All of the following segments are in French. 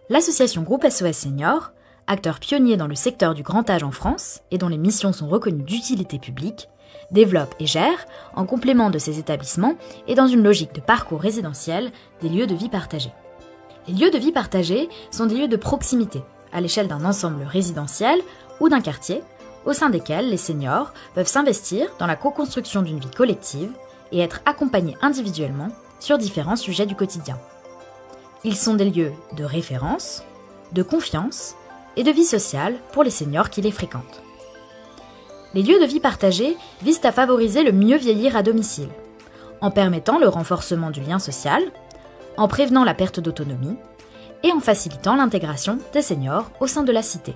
L'association Groupe SOS Senior, acteur pionnier dans le secteur du grand âge en France et dont les missions sont reconnues d'utilité publique, développe et gère, en complément de ces établissements et dans une logique de parcours résidentiel, des lieux de vie partagés. Les lieux de vie partagés sont des lieux de proximité, à l'échelle d'un ensemble résidentiel ou d'un quartier, au sein desquels les seniors peuvent s'investir dans la co-construction d'une vie collective et être accompagnés individuellement sur différents sujets du quotidien. Ils sont des lieux de référence, de confiance et de vie sociale pour les seniors qui les fréquentent. Les lieux de vie partagés visent à favoriser le mieux vieillir à domicile, en permettant le renforcement du lien social, en prévenant la perte d'autonomie et en facilitant l'intégration des seniors au sein de la cité.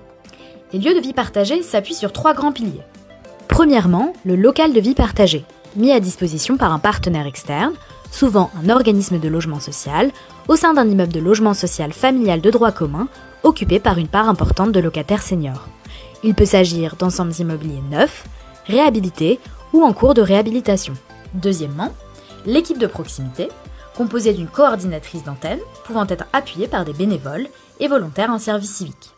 Les lieux de vie partagés s'appuient sur 3 grands piliers. Premièrement, le local de vie partagé, mis à disposition par un partenaire externe, souvent un organisme de logement social, au sein d'un immeuble de logement social familial de droit commun, occupé par une part importante de locataires seniors. Il peut s'agir d'ensembles immobiliers neufs, réhabilités ou en cours de réhabilitation. Deuxièmement, l'équipe de proximité, composée d'une coordinatrice d'antenne pouvant être appuyée par des bénévoles et volontaires en service civique.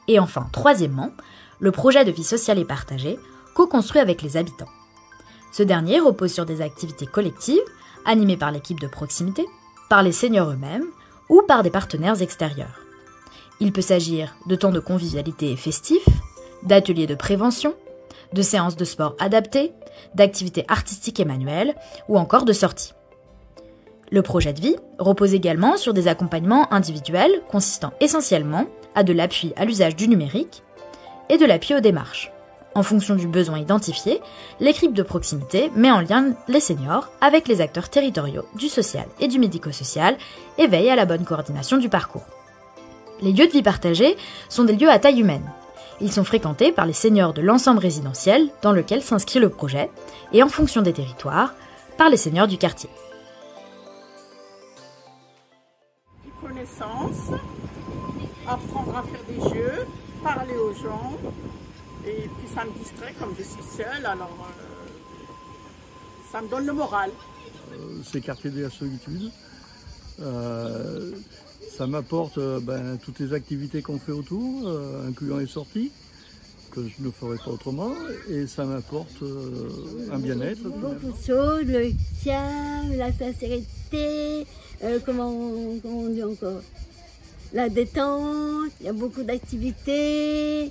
Et enfin, troisièmement, le projet de vie sociale et partagée, co-construit avec les habitants. Ce dernier repose sur des activités collectives, animées par l'équipe de proximité, par les seniors eux-mêmes ou par des partenaires extérieurs. Il peut s'agir de temps de convivialité festifs, d'ateliers de prévention, de séances de sport adaptées, d'activités artistiques et manuelles ou encore de sorties. Le projet de vie repose également sur des accompagnements individuels consistant essentiellement à de l'appui à l'usage du numérique et de l'appui aux démarches. En fonction du besoin identifié, l'équipe de proximité met en lien les seniors avec les acteurs territoriaux du social et du médico-social et veille à la bonne coordination du parcours. Les lieux de vie partagés sont des lieux à taille humaine. Ils sont fréquentés par les seniors de l'ensemble résidentiel dans lequel s'inscrit le projet et en fonction des territoires, par les seniors du quartier. Connaissance, apprendre à faire des jeux, parler aux gens, et puis ça me distrait comme je suis seule, alors ça me donne le moral. Ces quartiers de la solitude, ça m'apporte toutes les activités qu'on fait autour, incluant les sorties, que je ne ferais pas autrement, et ça m'apporte un bien-être. Beaucoup de choses, le calme, la sincérité, comment on dit encore, la détente, il y a beaucoup d'activités,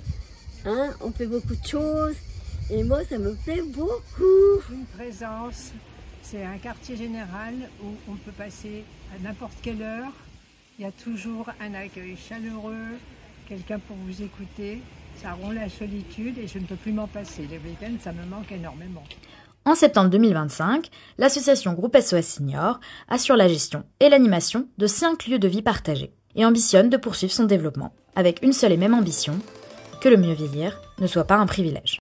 hein, on fait beaucoup de choses, et moi ça me plaît beaucoup. Une présence, c'est un quartier général où on peut passer à n'importe quelle heure, il y a toujours un accueil chaleureux, quelqu'un pour vous écouter. Ça rompt la solitude et je ne peux plus m'en passer. Les week-ends, ça me manque énormément. En septembre 2025, l'association Groupe SOS Senior assure la gestion et l'animation de 5 lieux de vie partagés et ambitionne de poursuivre son développement avec une seule et même ambition, que le mieux vieillir ne soit pas un privilège.